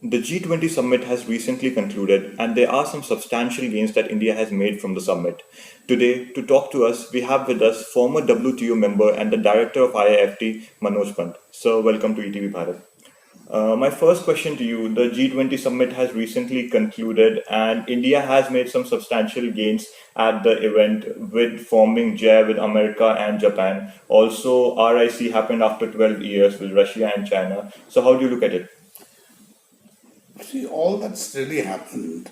The G20 summit has recently concluded, and there are some substantial gains that India has made from the summit. Today, to talk to us, we have with us former WTO member and the director of IIFT, MANOJ PANT. So, welcome to ETV Bharat. My first question to you: the G20 summit has recently concluded, and India has made some substantial gains at the event with forming JAI with America and Japan. Also, RIC happened after 12 years with Russia and China. So, how do you look at it? See, all that's really happened,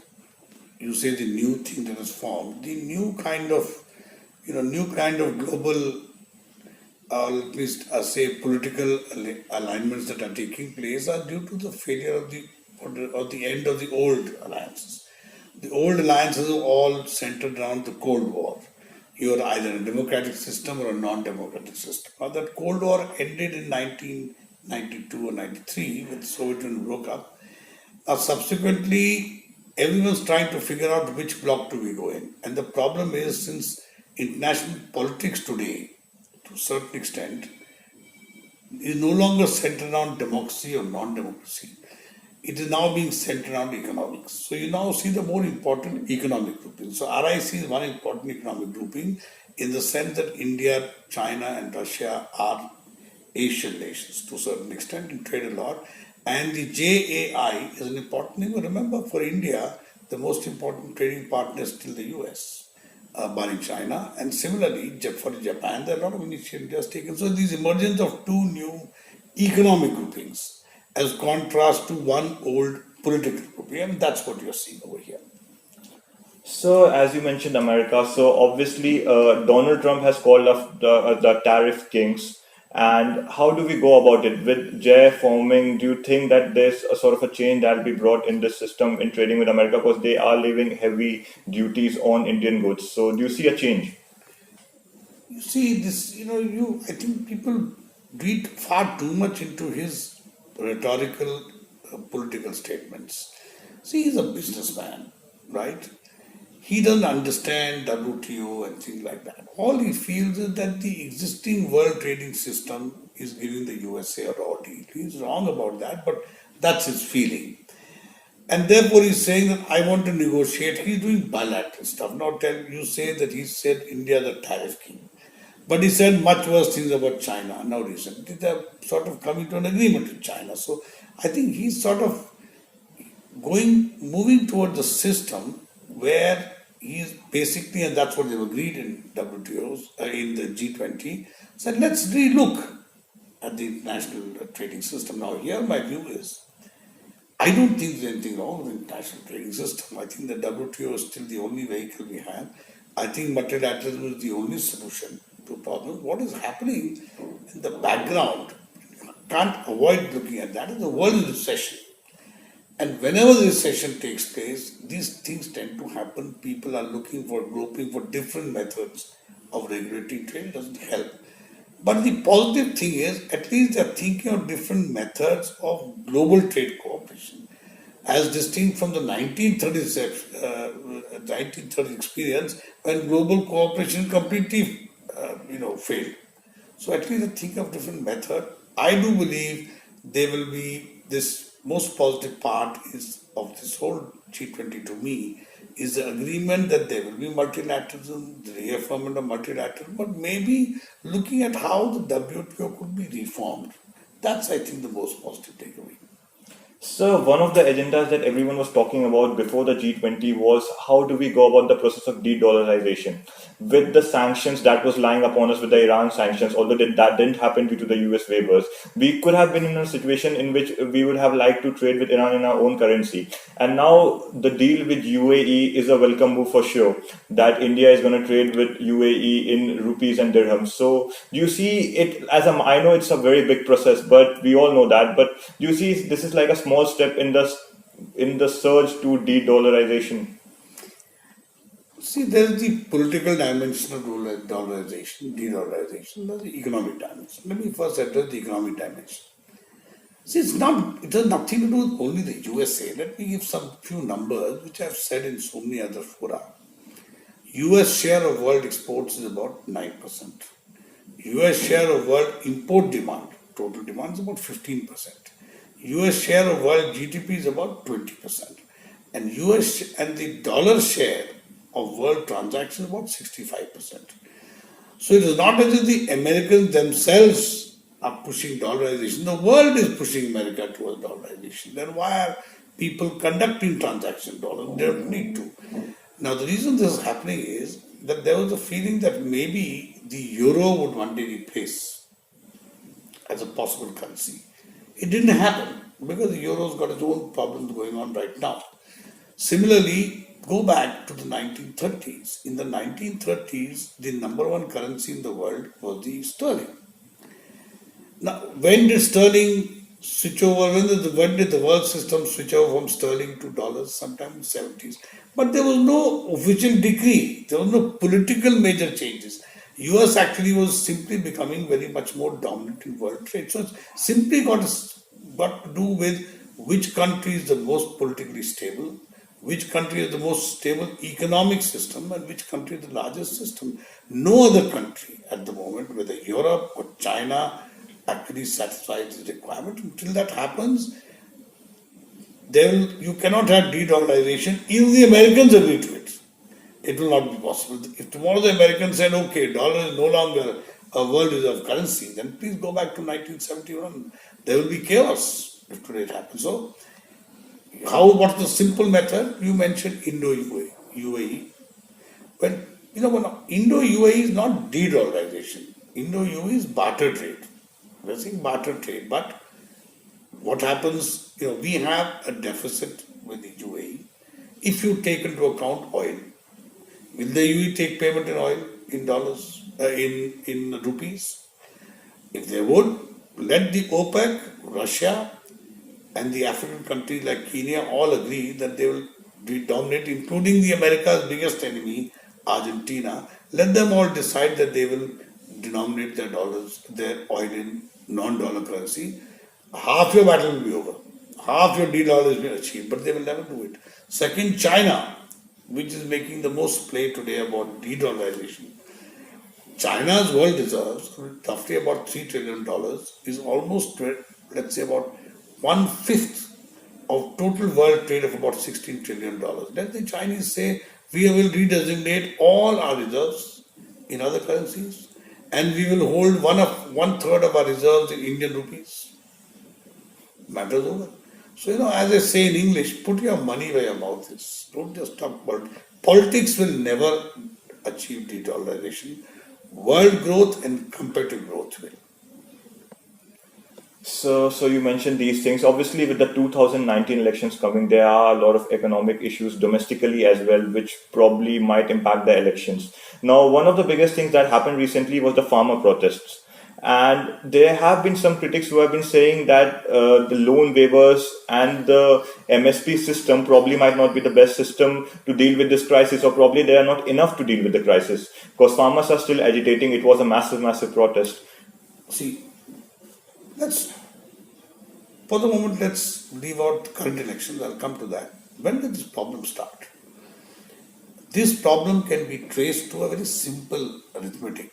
you say the new thing that has formed, the new kind of global, at least say political alignments that are taking place are due to the failure of the end of the old alliances. The old alliances are all centered around the Cold War. You're either a democratic system or a non-democratic system. Now that Cold War ended in 1992 or 93 when the Soviet Union broke up. Subsequently, everyone's trying to figure out which block do we go in. And the problem is, since international politics today, to a certain extent, is no longer centered around democracy or non-democracy. It is now being centered around economics. So you now see the more important economic grouping. So RIC is one important economic grouping in the sense that India, China, and Russia are Asian nations to a certain extent in trade a lot. And the JAI is an important thing. Remember, for India, the most important trading partner is still the US, barring China. And similarly, for Japan, there are a lot of initiatives taken. So, these emergence of two new economic groupings as contrast to one old political grouping. And that's what you're seeing over here. So, as you mentioned, America. So, obviously, Donald Trump has called off the tariff kings. And how do we go about it with Jay forming? Do you think that there's a sort of a change that will be brought in this system in trading with America because they are leaving heavy duties on Indian goods? So, do you see a change? You see, I think people read far too much into his rhetorical political statements. See, he's a businessman, right? He doesn't understand WTO and things like that. All he feels is that the existing world trading system is giving the USA a raw deal. He's wrong about that, but that's his feeling. And therefore, he's saying that I want to negotiate. He's doing bilateral stuff. Now, you say that he said India the tariff king. But he said much worse things about China now recently. They're sort of coming to an agreement with China. So I think he's sort of moving towards a system where he's basically, and that's what they've agreed in WTOs, in the G20, said let's relook at the international trading system. Now, here my view is, I don't think there's anything wrong with the international trading system. I think the WTO is still the only vehicle we have. I think multilateralism is the only solution to problems. What is happening in the background, can't avoid looking at that, is the world is in recession. And whenever the recession takes place, these things tend to happen. People are groping for different methods of regulating trade. It doesn't help. But the positive thing is, at least they're thinking of different methods of global trade cooperation, as distinct from the 1930s experience when global cooperation completely, failed. So at least they think of different method. I do believe there will be this most positive part is of this whole G20 to me is the agreement that there will be multilateralism, the reaffirmation of multilateralism, but maybe looking at how the WTO could be reformed. That's, I think, the most positive takeaway. So, one of the agendas that everyone was talking about before the G20 was how do we go about the process of de dollarization? With the sanctions that was lying upon us with the Iran sanctions, although that didn't happen due to the US waivers, we could have been in a situation in which we would have liked to trade with Iran in our own currency. And now the deal with UAE is a welcome move for sure, that India is going to trade with UAE in rupees and dirhams. So, do you see it as I know it's a very big process, but we all know that. But do you see this is like a small step in the surge to de-dollarization? See, there's the political dimension of dollarization, de-dollarization, there's the economic dimension. Let me first address the economic dimension. See, it has nothing to do with only the USA. Let me give some few numbers which I've said in so many other fora. US share of world exports is about 9%. US share of world import demand, total demand is about 15%. US share of world GDP is about 20%. And US and the dollar share of world transactions about 65%. So it is not as if the Americans themselves are pushing dollarization. The world is pushing America towards dollarization. Then why are people conducting transaction dollars? They don't need to. Now the reason this is happening is that there was a feeling that maybe the euro would one day replace as a possible currency. It didn't happen because the euro's got its own problems going on right now. Similarly, go back to the 1930s. In the 1930s, the number one currency in the world was the sterling. Now, when did sterling switch over? When did the world system switch over from sterling to dollars? Sometime in the 70s. But there was no official decree. There was no political major changes. US actually was simply becoming very much more dominant in world trade. So it's simply got to do with which country is the most politically stable, which country has the most stable economic system, and which country is the largest system. No other country at the moment, whether Europe or China, actually satisfies this requirement. Until that happens, you cannot have de-dollarization. Even the Americans agree to it. It will not be possible. If tomorrow the Americans said, okay, dollar is no longer a world reserve currency, then please go back to 1971. There will be chaos if today it happens. So, what's the simple method? You mentioned Indo-UAE. Well, when Indo-UAE is not de-dollarization. Indo-UAE is barter trade. We're saying barter trade. But what happens, we have a deficit with the UAE. If you take into account oil, will the UAE take payment in oil, in dollars, in rupees? If they would, let the OPEC, Russia, and the African countries like Kenya all agree that they will dominate, including the America's biggest enemy, Argentina. Let them all decide that they will denominate their oil in non-dollar currency. Half your battle will be over. Half your de-dollar has been achieved, but they will never do it. Second, China, which is making the most play today about de-dollarization. China's world reserves, roughly about $3 trillion, is almost, let's say, about 1/5 of total world trade of about $16 trillion. Let the Chinese say, we will redesignate all our reserves in other currencies and we will hold 1/3 of our reserves in Indian rupees. Matters over. So, as I say in English, put your money where your mouth is. Don't just talk politics. Politics will never achieve de-dollarization. World growth and competitive growth will. So you mentioned these things. Obviously, with the 2019 elections coming, there are a lot of economic issues domestically as well, which probably might impact the elections. Now, one of the biggest things that happened recently was the farmer protests. And there have been some critics who have been saying that the loan waivers and the MSP system probably might not be the best system to deal with this crisis, or probably they are not enough to deal with the crisis because farmers are still agitating. It was a massive, massive protest. See, for the moment, let's leave out current elections. I'll come to that. When did this problem start? This problem can be traced to a very simple arithmetic.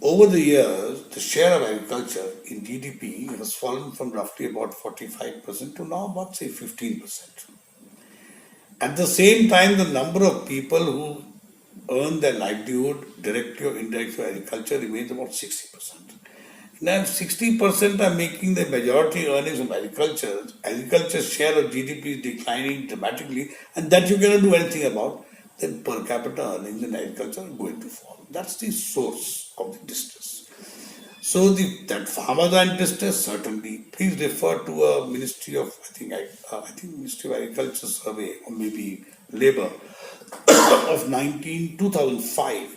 Over the years, the share of agriculture in GDP has fallen from roughly about 45% to now about, say, 15%. At the same time, the number of people who earn their livelihood directly or indirectly through agriculture remains about 60%. Now, if 60% are making the majority earnings from agriculture, agriculture's share of GDP is declining dramatically, and that you cannot do anything about, then per capita earnings in agriculture are going to fall. That's the source of the distress. So that farmers are in distress, certainly. Please refer to a Ministry of, I think Ministry of Agriculture survey, or maybe Labour, of 2005,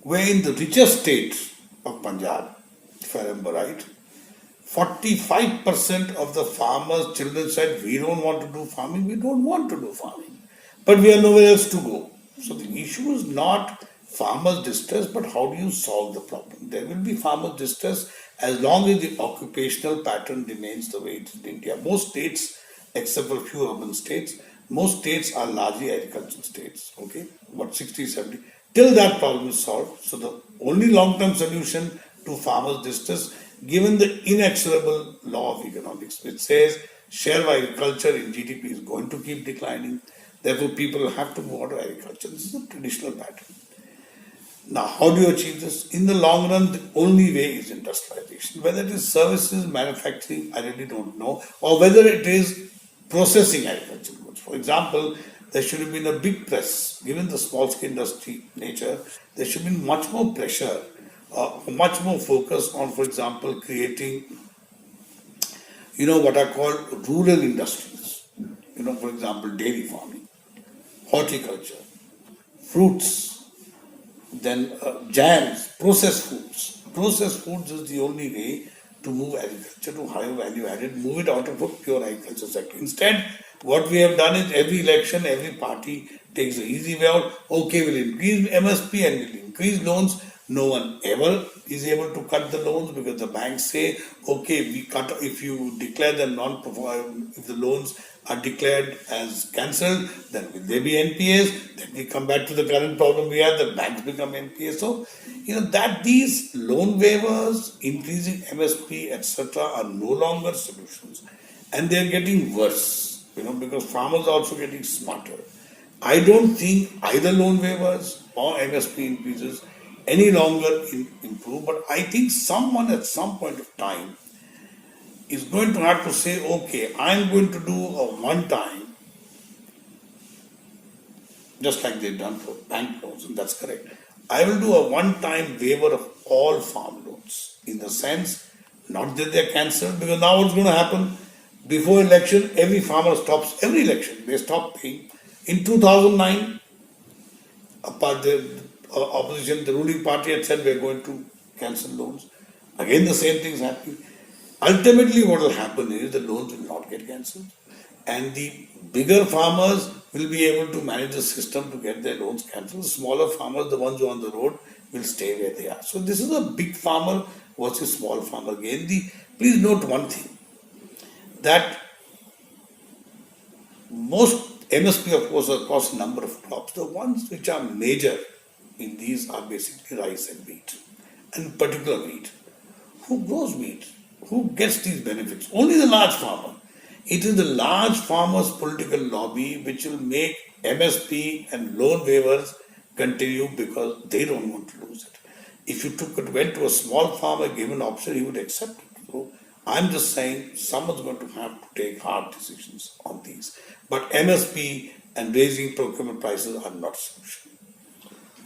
where in the richest state of Punjab, if I remember right, 45% of the farmers' children said, we don't want to do farming, we don't want to do farming. But we have nowhere else to go. So the issue is not farmers' distress, but how do you solve the problem? There will be farmers' distress as long as the occupational pattern remains the way it is in India. Most states, except for a few urban states, most states are largely agricultural states, okay? About 60, 70. Till that problem is solved, so the only long-term solution to farmers' distress given the inexorable law of economics, which says share of agriculture in GDP is going to keep declining. Therefore, people have to move out of agriculture. This is a traditional pattern. Now, how do you achieve this? In the long run, the only way is industrialization. Whether it is services, manufacturing, I really don't know, or whether it is processing agricultural goods. For example, there should have been a big press, given the small scale industry nature, there should have been much more pressure, much more focus on, for example, creating, what are called rural industries. For example, dairy farming, horticulture, fruits, then jams, processed foods. Processed foods is the only way to move agriculture to higher value added, move it out of a pure agriculture sector. Instead, what we have done is every election, every party takes the easy way out. Okay, we'll increase MSP and we'll increase loans. No one ever is able to cut the loans because the banks say, okay, we cut if you declare them non-performing, if the loans are declared as cancelled, then will there be NPAs? Then we come back to the current problem we have, the banks become NPAs. So, that these loan waivers, increasing MSP, etc., are no longer solutions. And they are getting worse, because farmers are also getting smarter. I don't think either loan waivers or MSP increases any longer improve, but I think someone at some point of time is going to have to say, okay, I'm going to do a one time, just like they've done for bank loans, and that's correct. I will do a one time waiver of all farm loans in the sense, not that they're cancelled, because now what's going to happen? Before election, every farmer stops, every election, they stop paying. In 2009, apart the opposition, the ruling party had said we're going to cancel loans. Again, the same thing is happening. Ultimately, what will happen is the loans will not get cancelled, and the bigger farmers will be able to manage the system to get their loans cancelled. The smaller farmers, the ones who are on the road, will stay where they are. So this is a big farmer versus small farmer again. Please note one thing, that most MSP, of course, across a number of crops. The ones which are major in these are basically rice and wheat, and in particular wheat. Who grows wheat? Who gets these benefits? Only the large farmer. It is the large farmers' political lobby which will make MSP and loan waivers continue because they don't want to lose it. If you went to a small farmer, given an option, he would accept it. So I'm just saying someone's going to have to take hard decisions on these. But MSP and raising procurement prices are not solutions.